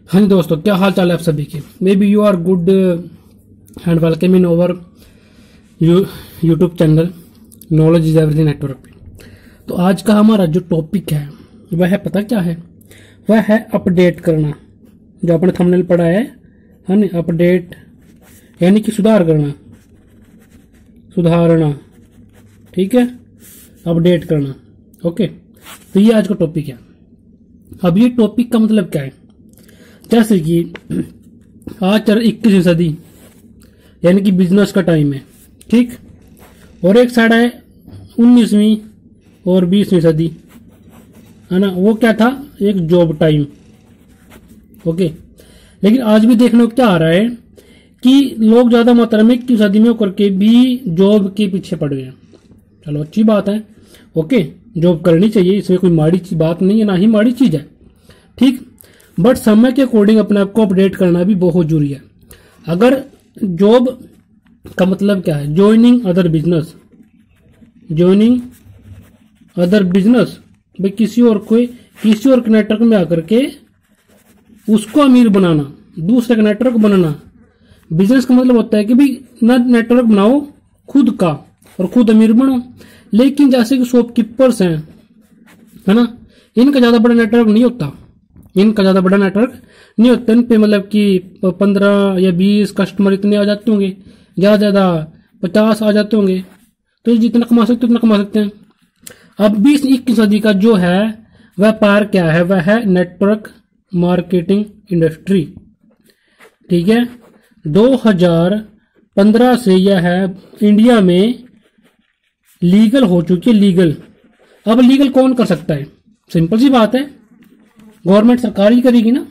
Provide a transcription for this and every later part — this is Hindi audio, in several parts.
हाँ जी दोस्तों, क्या हाल चाल है आप सभी के। May be you are good and welcome in over YouTube channel Knowledge is Everything Network पे। तो आज का हमारा जो टॉपिक है वह है, पता क्या है, वह है अपडेट करना। जो आपने थंबनेल पढ़ा है ना, अपडेट यानी कि सुधार करना, सुधारना, ठीक है, अपडेट करना। ओके, तो ये आज का टॉपिक है। अब ये टॉपिक का मतलब क्या है, जैसे कि आज 21वीं सदी यानी कि बिजनेस का टाइम है, ठीक, और एक साइड है 19वीं और 20वीं सदी, है ना, वो क्या था, एक जॉब टाइम। ओके, लेकिन आज भी देखने को क्या आ रहा है कि लोग ज्यादा मात्रा में 21वीं सदी में होकर के भी जॉब के पीछे पड़ गए हैं। चलो, अच्छी बात है, ओके, जॉब करनी चाहिए, इसमें कोई माड़ी बात नहीं है, ना ही माड़ी चीज है, ठीक, बट समय के अकॉर्डिंग अपने आप को अपडेट करना भी बहुत जरूरी है। अगर जॉब का मतलब क्या है, joining other business, joining other business, भाई किसी और के नेटवर्क में आकर के उसको अमीर बनाना, दूसरे का नेटवर्क बनाना। बिजनेस का मतलब होता है कि भाई ना नेटवर्क बनाओ खुद का और खुद अमीर बनो। लेकिन जैसे कि शॉपकीपर्स हैं, है ना, इनका ज्यादा बड़ा नेटवर्क नहीं होता, इनका ज्यादा बड़ा नेटवर्क नहीं होता। इन पे मतलब कि 15 या 20 कस्टमर इतने आ जाते होंगे, ज्यादा ज्यादा 50 आ जाते होंगे, तो ये जितना कमा सकते उतना कमा सकते हैं। अब 20-21 सदी का जो है व्यापार क्या है, वह है नेटवर्क मार्केटिंग इंडस्ट्री, ठीक है। 2015 से यह है इंडिया में लीगल हो चुकी है, लीगल। अब लीगल कौन कर सकता है, सिंपल सी बात है, गवर्नमेंट सरकार ही करेगी ना,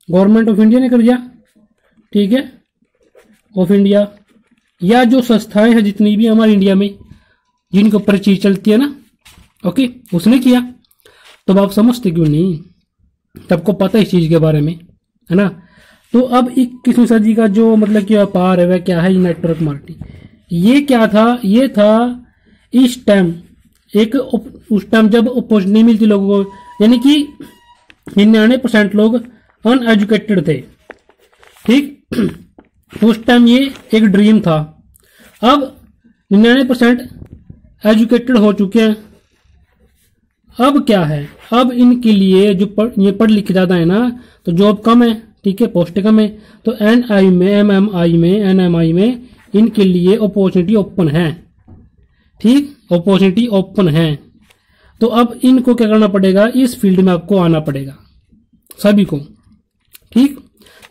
गवर्नमेंट ऑफ इंडिया ने कर दिया, ठीक है, ऑफ इंडिया, या जो संस्थाएं हैं जितनी भी हमारे इंडिया में जिनके ऊपर चीज चलती है ना, ओके, उसने किया। तो आप समझते क्यों नहीं, सबको पता है इस चीज के बारे में, है ना। तो अब 21वीं सदी का जो मतलब कि व्यापार है वह क्या है, नेटवर्क मार्केटिंग। ये क्या था, ये था इस टाइम एक उस टाइम जब अपॉर्चुनिटी नहीं मिलती लोगों को, यानी कि 99% लोग अनएजुकेटेड थे, ठीक, उस टाइम ये एक ड्रीम था। अब 99% एजुकेटेड हो चुके हैं। अब क्या है, अब इनके लिए ये पढ़ लिखे ज्यादा है ना, तो जॉब कम है, ठीक है, पोस्ट कम है, तो एनएमआई में इनके लिए अपॉर्चुनिटी ओपन है, ठीक, अपॉर्चुनिटी ओपन है। तो अब इनको क्या करना पड़ेगा, इस फील्ड में आपको आना पड़ेगा सभी को, ठीक।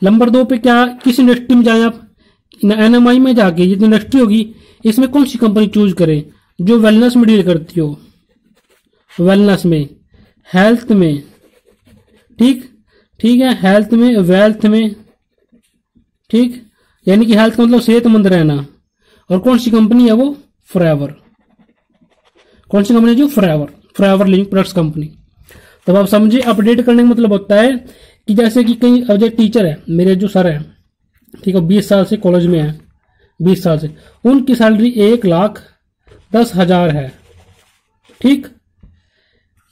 नंबर 2 पे क्या, किस इंडस्ट्री में जाए आप, एनएमआई में जाके जितनी इंडस्ट्री होगी इसमें कौन सी कंपनी चूज करें, जो वेलनेस में डील करती हो, वेलनेस में, हेल्थ में, ठीक, ठीक है, हेल्थ में, वेल्थ में, ठीक, यानी कि हेल्थ का मतलब सेहतमंद रहना। और कौन सी कंपनी है वो, फॉरएवर, कौन सी कंपनी है, जो फॉरएवर लिविंग प्रोडक्ट्स कंपनी। तब आप समझिए अपडेट करने का मतलब होता है कि जैसे कि कई अब एक टीचर है, मेरे जो सर है, ठीक है, 20 साल से कॉलेज में है, 20 साल से, उनकी सैलरी 1,10,000 है, ठीक,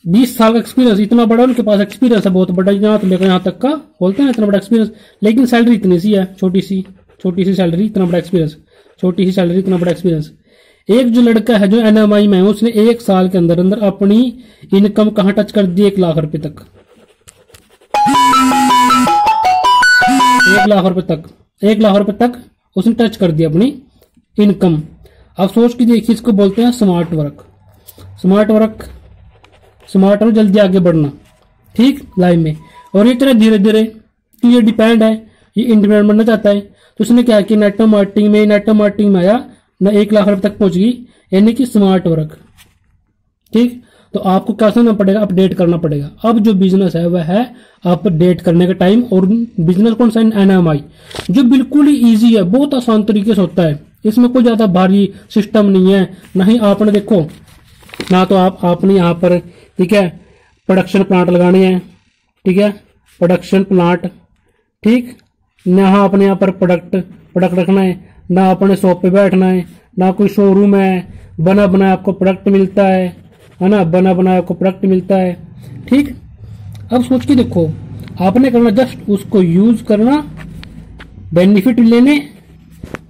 20 साल का एक्सपीरियंस, इतना बड़ा उनके पास एक्सपीरियंस है, बहुत बड़ा, यहाँ तो लेकर यहाँ तक का बोलते हैं इतना बड़ा एक्सपीरियंस, लेकिन सैलरी इतनी सी है, छोटी सी सैलरी, इतना बड़ा एक्सपीरियंस, छोटी सी सैलरी, इतना बड़ा एक्सपीरियंस। एक जो लड़का है जो एनएमआई में है, उसने 1 साल के अंदर अंदर अपनी इनकम कहां टच कर दी, 1 लाख रुपए तक, 1 लाख रुपए तक, 1 लाख रुपए तक उसने टच कर दिया अपनी इनकम। अब सोच के देखिए, इसको बोलते हैं smart work, smart work, smart और जल्दी आगे बढ़ना, ठीक, लाइफ में। और ये तरह धीरे धीरे ये डिपेंड है, ये इंडिपेंडेंट बनना चाहता है, तो उसने क्या किया, नेटवर्क मार्केटिंग में आया ना, 1 लाख रुपए तक पहुंच गई, यानी कि स्मार्ट वर्क, ठीक। तो आपको क्या करना पड़ेगा, अपडेट करना पड़ेगा। अब जो बिजनेस है वह है अपडेट करने का टाइम। और बिजनेस कौन सा, एनएमआई, जो बिल्कुल ही इजी है, बहुत आसान तरीके से होता है, इसमें कोई ज्यादा भारी सिस्टम नहीं है। ना ही आपने देखो ना, तो आपने यहाँ पर, ठीक है, प्रोडक्शन प्लांट लगाने हैं, ठीक है, प्रोडक्शन प्लांट, ठीक, यहाँ अपने यहाँ पर प्रोडक्ट रखना है, ना अपने शॉप पे बैठना है, ना कोई शोरूम है, बना बनाया आपको प्रोडक्ट मिलता है ना, बना बनाया आपको प्रोडक्ट मिलता है, ठीक। अब सोच के देखो, आपने करना जस्ट उसको यूज करना, बेनिफिट लेने,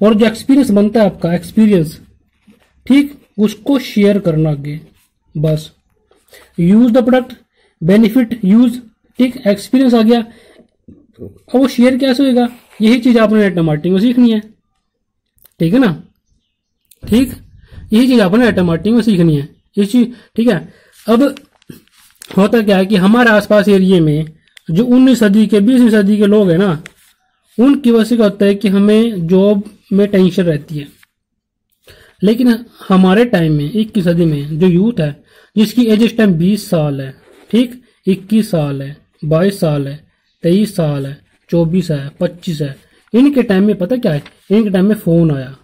और जो एक्सपीरियंस बनता है आपका एक्सपीरियंस, ठीक, उसको शेयर करना आगे। बस use the product, benefit use, ठीक, एक्सपीरियंस आ गया। अब वो शेयर कैसे होगा, यही चीज आपने नेटवर्क मार्केटिंग में सीखनी है, ठीक है ना। ठीक, यही चीज आपने नेटवर्क मार्केटिंग में सीखनी है, ये चीज, ठीक है। अब होता क्या है कि हमारे आसपास एरिया में जो 19वीं सदी के 20वीं सदी के लोग हैं ना, उनकी वजह से क्या होता है कि हमें जॉब में टेंशन रहती है। लेकिन हमारे टाइम में 21वीं सदी में जो यूथ है, जिसकी एज इस टाइम 20 साल है, ठीक, 21 साल है, 22 साल है, 23 साल है, 24 है, 25 है, इनके टाइम में पता क्या है, इनके टाइम में फोन आया।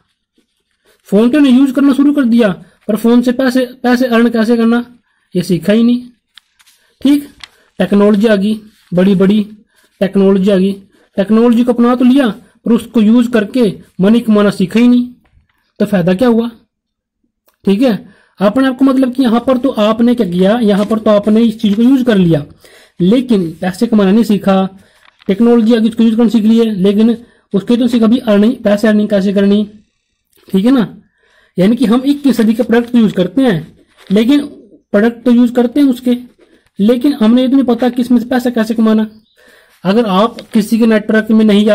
फोन तो यूज करना शुरू कर दिया, पर फोन से पैसे अर्न कैसे करना ये सीखा ही नहीं। ठीक, टेक्नोलॉजी आ गई, बड़ी बड़ी टेक्नोलॉजी आ गई, टेक्नोलॉजी को अपना तो लिया, पर उसको यूज करके मनी कमाना सीखा ही नहीं, तो फायदा क्या हुआ। ठीक है, अपने आपको मतलब कि यहां पर तो आपने क्या किया, यहां पर तो आपने इस चीज को यूज कर लिया, लेकिन पैसे कमाना नहीं सीखा। टेक्नोलॉजी आ गई, उसको यूज करना सीख लिए, लेकिन उसके तो सीखा भी अर्निंग, पैसे अर्निंग कैसे करनी। ठीक है ना, यानी कि हम 21वीं सदी के प्रोडक्ट यूज करते हैं, लेकिन प्रोडक्ट तो यूज करते हैं उसके, लेकिन हमने ये तो नहीं पता कि इसमें से पैसा कैसे कमाना। अगर आप किसी के नेटवर्क में नहीं,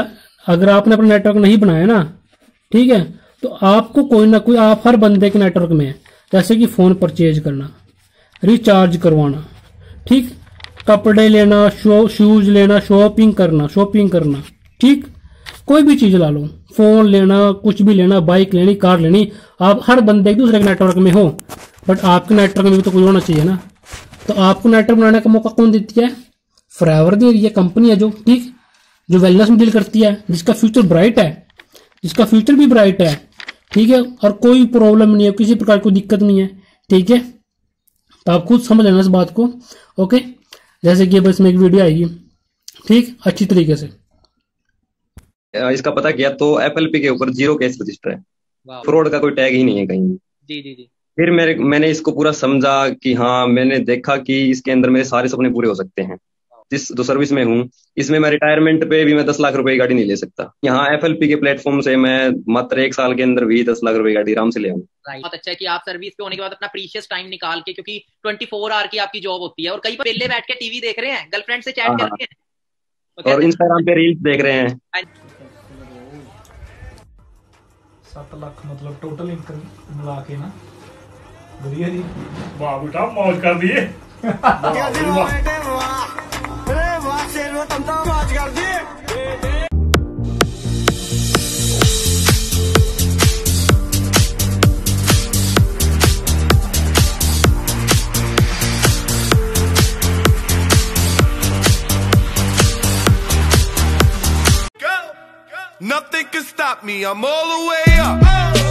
अगर आपने अपना नेटवर्क नहीं बनाया ना, ठीक है, तो आपको कोई ना कोई, आप हर बंदे के नेटवर्क में है, जैसे कि फोन परचेज करना, रिचार्ज करवाना, ठीक, कपड़े लेना, शूज लेना, शॉपिंग करना, ठीक, कोई भी चीज ला लो, फोन लेना, कुछ भी लेना, बाइक लेनी, कार लेनी, आप हर बंदे एक दूसरे के नेटवर्क में हो, बट आपके नेटवर्क में भी तो कोई होना चाहिए ना। तो आपको नेटवर्क बनाने का मौका कौन देती है, फॉरएवर दे रही है, कंपनी है जो, ठीक, जो वेलनेस में डील करती है, जिसका फ्यूचर ब्राइट है, जिसका फ्यूचर भी ब्राइट है, ठीक है, और कोई प्रॉब्लम नहीं है, किसी प्रकार की दिक्कत नहीं है। ठीक है, तो आप खुद समझ लेना इस बात को। ओके, जैसे कि बस में एक वीडियो आएगी, ठीक, अच्छी तरीके से इसका पता किया तो FLP के ऊपर 0 केस रजिस्टर है, फ्रॉड का कोई टैग ही नहीं है कहीं। जी जी जी। फिर मैंने इसको पूरा समझा कि हाँ, मैंने देखा कि इसके अंदर मेरे सारे सपने पूरे हो सकते हैं। जिस जो सर्विस में हूँ, इसमें मैं रिटायरमेंट पे भी मैं 10 लाख रुपए की गाड़ी नहीं ले सकता। यहाँ FLP के प्लेटफॉर्म से मैं मात्र 1 साल के अंदर भी 10 लाख रुपए की गाड़ी आराम से ले आऊँ। बहुत अच्छा है कि आप सर्विस पे होने के बाद अपना प्रीशियस टाइम निकाल के, क्योंकि 24 आवर की आपकी जॉब होती है, और कई बार वेले बैठ के टीवी देख रहे हैं, गर्लफ्रेंड से चैट कर रहे हैं, और इंस्टाग्राम पे रील्स देख रहे हैं। 7 लाख मतलब टोटल इनकम मिला के ना, बढ़िया जी, वाह बेटा मौज कर दिए। Nothing can stop me, I'm all the way up.